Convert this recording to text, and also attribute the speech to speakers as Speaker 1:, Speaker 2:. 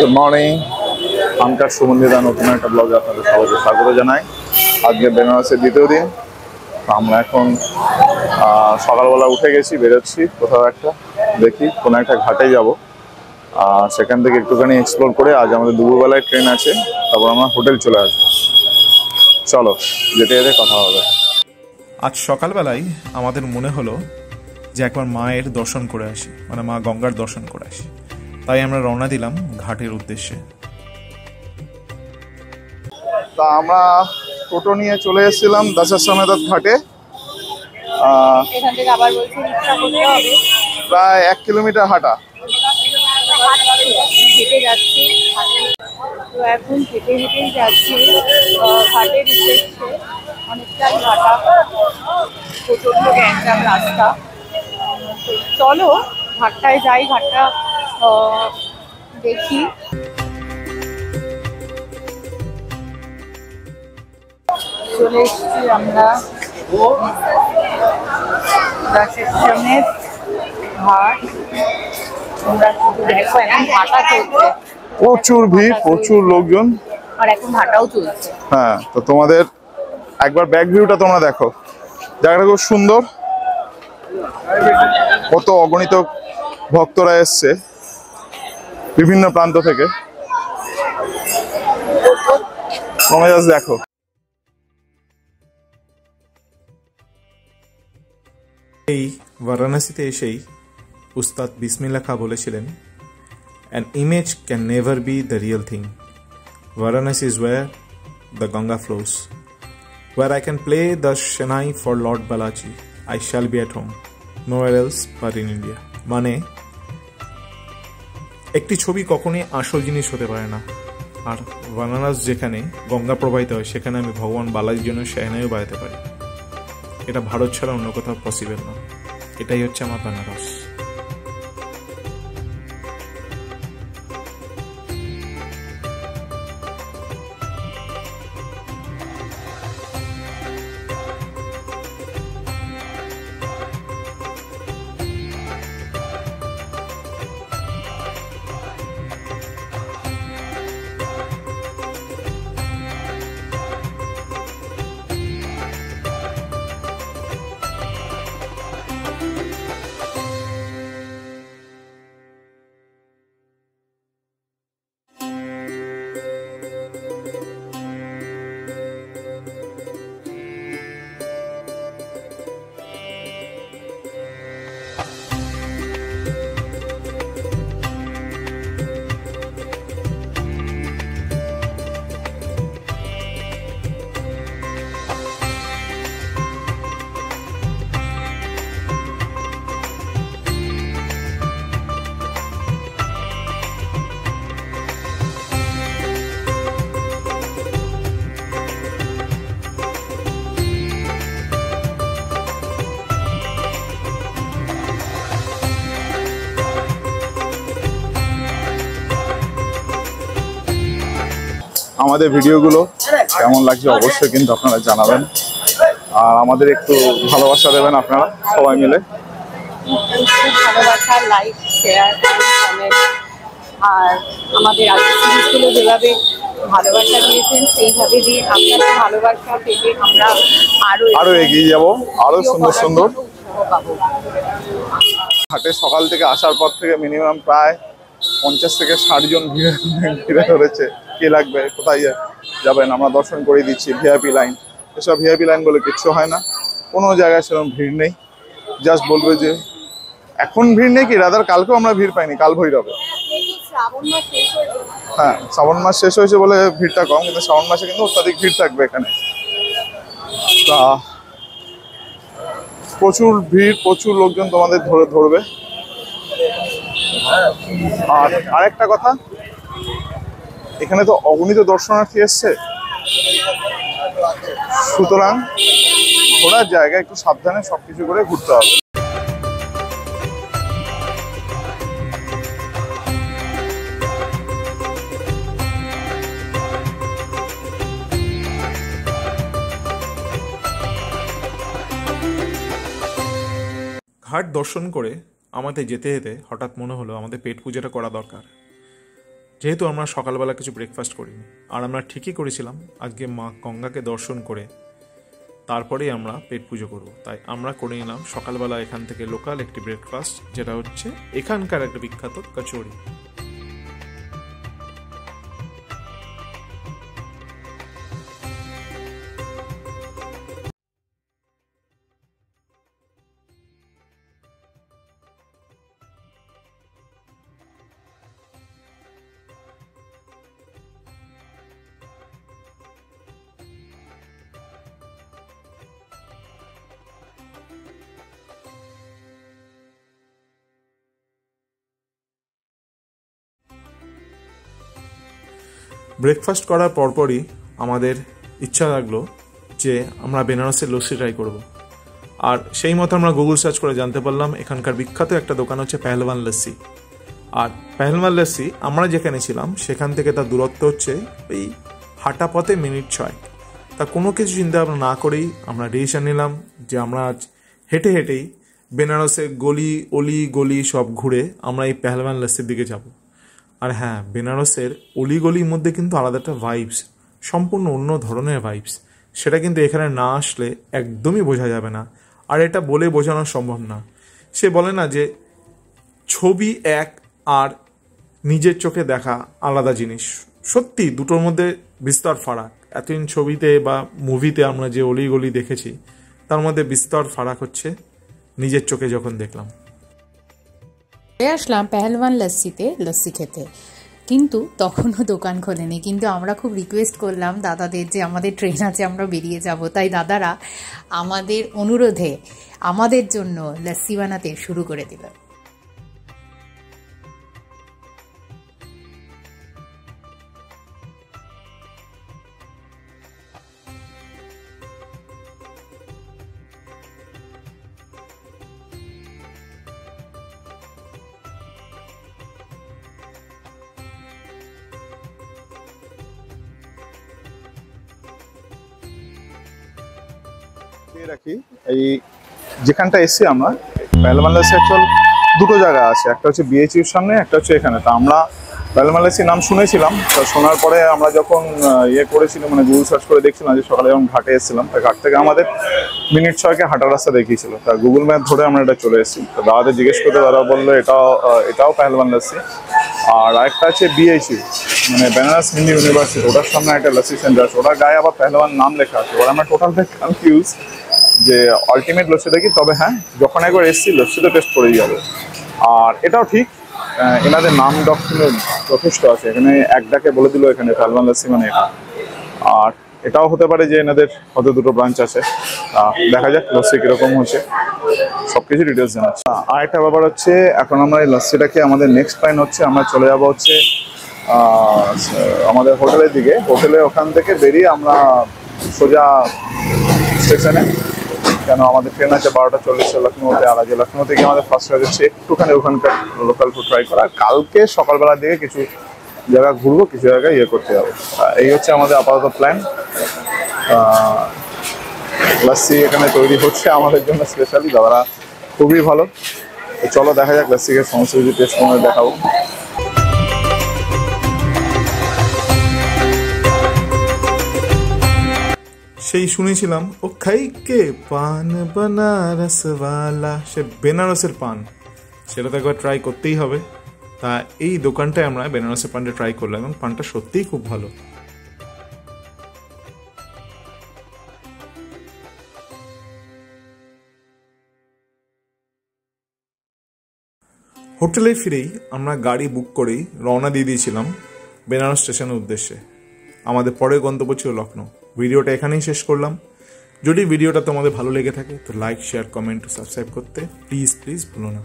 Speaker 1: Good morning, আমকার সুমন্দিদা নতুন একটা ব্লগে আপনাদের সবাইকে স্বাগত জানাই। আজকে বেনারসের দ্বিতীয় দিন। আমরা এখন সকালবেলা উঠে গেছি, বেরোচ্ছি কোথাও একটা, দেখি কোনো একটা ঘাটে যাব। সেখান থেকে একটুখানি এক্সপ্লোর করে আজ আমাদের দুপুরবেলায় ট্রেন আছে, তারপর আমরা হোটেল চলে আসবো। চলো যেতে যেতে কথা হবে।
Speaker 2: আজ সকালবেলায় আমাদের মনে হলো যে একবার মায়ের দর্শন করে আসি, মানে মা গঙ্গার দর্শন করে আসি। তাই আমরা রওনা দিলাম ঘাটের উদ্দেশ্যে।
Speaker 1: তা আমরা টোটো নিয়ে চলে এসেছিলাম দশাশ্বমেধ ঘাটে। প্রায় 1 কিলোমিটার হাঁটা।
Speaker 3: হেঁটে যাচ্ছি, তো এখন হেঁটে হেঁটেই যাচ্ছি ঘাটের উদ্দেশ্যে। অনেকটাই হাঁটা, প্রচন্ড গ্যাঞ্জাম রাস্তা। চলো ঘাটটায় যাই, ঘাটটা দেখি। চলে এসেছি আমরা দশাশ্বমেধ ঘাট। তোমরা শুধু দেখো, এখন হাঁটা চলছে,
Speaker 1: প্রচুর ভিড়, প্রচুর লোকজন,
Speaker 3: আর এখন হাঁটাও চলছে।
Speaker 1: হ্যাঁ, তো তোমাদের একবার ব্যাক ভিউটা তোমরা দেখো। জায়গাটা খুব সুন্দর, কত অগণিত ভক্তরা এসছে বিভিন্ন প্রান্ত থেকে। তোমরা জাস্ট দেখো।
Speaker 2: এই বারাণসীতে এসেই উস্তাদ বিসমিল্লাহ খাঁ বলেছিলেন, "An image can never be the real thing. Varanasi is where the Ganga flows. Where I can play the Shanai for Lord Balaji, I shall be at home. Nowhere else but in India." মানে একটি ছবি কখনোই আসল জিনিস হতে পারে না, আর বানারস যেখানে গঙ্গা প্রবাহিত হয় সেখানে আমি ভগবান বালাজির জন্য শেহনাইও বাজাতে পারি। এটা ভারত ছাড়া অন্য কোথাও পসিবল না। এটাই হচ্ছে আমার বানারস।
Speaker 1: আমাদের ভিডিওগুলো কেমন লাগছে অবশ্যই কিন্তু আপনারা জানাবেন, আর আমাদের একটু ভালোবাসা দেবেন আপনারা সবাই মিলে।
Speaker 3: ভালোবাসা, লাইক, শেয়ার, কমেন্ট, আর আমাদের আজকের সিরিজগুলো যেভাবে ভালোবাসা দিয়েছেন সেইভাবে দিয়ে আপনাদের ভালোবাসা পেতে আমরা আরো এগিয়ে যাব, আরো
Speaker 1: সুন্দর সুন্দর
Speaker 3: উৎসাহ পাবো।
Speaker 1: ঘাটে সকাল থেকে আসার পর থেকে মিনিমাম প্রায় 50 থেকে 60 জন ঘিরে ধরেছে। কে লাগবে, কোথায় যাবেন, আমরা দর্শন করে দিচ্ছি। ভিআইপি লাইন, এসব ভিআইপি লাইন বলে কিচ্ছু হয় না, কোনো জায়গায় সেরকম ভিড় নেই। জাস্ট বলবে যে এখন ভিড় নেই, কি রাদার কালকেও আমরা ভিড় পাইনি, কাল ভৈরবে। হ্যাঁ, শ্রাবণ মাস শেষ হয়েছে বলে ভিড়টা কম, কিন্তু শ্রাবণ মাসে কিন্তু অত্যাধিক ভিড় থাকবে এখানে। তা প্রচুর ভিড়, প্রচুর লোকজন তোমাদের ধরবে। আর আরেকটা কথা, এখানে তো অগণিত দর্শনার্থী এসছে, সুতরাং ঘোরার জায়গা একটু সাবধানে সবকিছু করে ঘুরতে হবে।
Speaker 2: ঘাট দর্শন করে আমাদের যেতে যেতে হঠাৎ মনে হলো আমাদের পেট পূজাটা করা দরকার। যেহেতু আমরা সকালবেলা কিছু ব্রেকফাস্ট করিনি, আর আমরা ঠিকই করেছিলাম আজকে মা গঙ্গাকে দর্শন করে তারপরেই আমরা পেট পুজো করব। তাই আমরা করে নিলাম সকালবেলা এখান থেকে লোকাল একটি ব্রেকফাস্ট, যেটা হচ্ছে এখানকার একটা বিখ্যাত কচুরি। ব্রেকফাস্ট করার পরপরই আমাদের ইচ্ছা লাগলো যে আমরা বেনারসের লস্যি ট্রাই করব। আর সেই মতো আমরা গুগল সার্চ করে জানতে পারলাম এখানকার বিখ্যাত একটা দোকান হচ্ছে পেহলওয়ান লস্যি। আর পেহলওয়ান লস্যি আমরা যেখানে ছিলাম সেখান থেকে তার দূরত্ব হচ্ছে ওই হাঁটা পথে মিনিট 6। তা কোনো কিছু চিন্তা ভাবনা না করেই আমরা ডিসিশন নিলাম যে আমরা আজ হেঁটে হেঁটেই বেনারসের গলি অলি গলি সব ঘুরে আমরা এই পেহলওয়ান লস্যির দিকে যাব। আর হ্যাঁ, বেনারসের অলিগলির মধ্যে কিন্তু আলাদা একটা ভাইবস, সম্পূর্ণ অন্য ধরনের ভাইবস, সেটা কিন্তু এখানে না আসলে একদমই বোঝা যাবে না। আর এটা বলে বোঝানো সম্ভব না। সে বলে না যে ছবি এক আর নিজের চোখে দেখা আলাদা জিনিস। সত্যি দুটোর মধ্যে বিস্তর ফারাক। এতদিন ছবিতে বা মুভিতে আমরা যে অলিগলি দেখেছি তার মধ্যে বিস্তর ফারাক হচ্ছে নিজের চোখে যখন দেখলাম।
Speaker 4: আসলাম পেহলওয়ান লস্যিতে লস্যি খেতে, কিন্তু তখনও দোকান খোলেনি। কিন্তু আমরা খুব রিকোয়েস্ট করলাম দাদাদের যে আমাদের ট্রেন আছে, আমরা বেরিয়ে যাব। তাই দাদারা আমাদের অনুরোধে আমাদের জন্য লস্যি বানাতে শুরু করে দিল।
Speaker 1: রাখি এই যেখানটা এসছি আমরা পেহলওয়ান লস্যি অ্যাকচুয়াল দুটো জায়গা আছে, একটা হচ্ছে বিএইচইউর সামনে, একটা হচ্ছে এখানে। তো আমরা পেহলওয়ান লস্যি নাম শুনেছিলাম, তো শোনার পরে আমরা যখন করেছিলাম মানে গুগল সার্চ করে দেখছিলাম যে সকালে যখন ঘাটে এসেছিলাম, তা ঘাট থেকে আমাদের মিনিট 6 হাঁটার রাস্তা দেখিয়েছিল। তা গুগল ম্যাপ ধরে আমরা এটা চলে এসেছি। তো দাদাদের জিজ্ঞেস করতে দাদা বললো এটাও পেহলওয়ান লস্যি। আর আরেকটা আছে বিএইচইউ মানে বেনারস হিন্দু ইউনিভার্সিটি, ওটার সামনে একটা লস্যি সেন্টার আছে, ওটার গায়ে আবার পেহলওয়ান নাম লেখা আছে। ওরা আমরা টোটালটা কনফিউজ যে আলটিমেট লস্যিটা কি। তবে হ্যাঁ, যখন একবার এসছি লস্যিটা টেস্ট করেই যাবে। আর এটাও ঠিক, এনাদের নাম ডকুমেন্ট যথেষ্ট আছে। এখানে এক ডাকে বলে দিল এখানে পেহলওয়ান লস্যি মানে এটা। আর এটাও হতে পারে যে এনাদের হয়তো দুটো ব্রাঞ্চ আছে। দেখা যাক লস্যি কিরকম হচ্ছে, সবকিছু ডিটেলস জানাচ্ছি। আর একটা ব্যাপার হচ্ছে, এখন আমরা এই লস্যিটাকে আমাদের নেক্সট প্ল্যান হচ্ছে আমরা চলে যাবো হচ্ছে আমাদের হোটেলের দিকে। হোটেলে ওখান থেকে বেরিয়ে আমরা সোজা স্টেশনে, কেন আমাদের ট্রেন আছে 12:40 লখনৌতে। আর আজ লখনৌ থেকে আমাদের ফার্স্ট কাজ হচ্ছে একটুখানি ওখানকার লোকাল ফুড ট্রাই করা। কালকে সকালবেলার দিকে কিছু জায়গা ঘুরবো, কিছু জায়গায় করতে যাবো। এই হচ্ছে আমাদের আপাতত প্ল্যান। লস্যি এখানে তৈরি হচ্ছে আমাদের জন্য স্পেশালি, দাদারা খুবই ভালো। চলো দেখা যাক লস্যিকে সমস্ত কিছু টেস্ট করে দেখাবো।
Speaker 2: সেই শুনেছিলাম ও খাইকে পান বানারসওয়ালা, সে বেনারসের পান, সেটা তো একবার ট্রাই করতেই হবে। তা এই দোকানটায় আমরা বেনারসের পানটা ট্রাই করলাম এবং পানটা সত্যিই খুব ভালো। হোটেলে ফিরেই আমরা গাড়ি বুক করেই রওনা দিয়ে দিয়েছিলাম বেনারস স্টেশনের উদ্দেশ্যে। আমাদের পরের গন্তব্য ছিল লখনৌ। ভিডিওটা এখানেই শেষ করলাম। যদি ভিডিওটা তোমাদের ভালো লেগে থাকে তো লাইক, শেয়ার, কমেন্ট, সাবস্ক্রাইব করতে প্লিজ ভুলো না।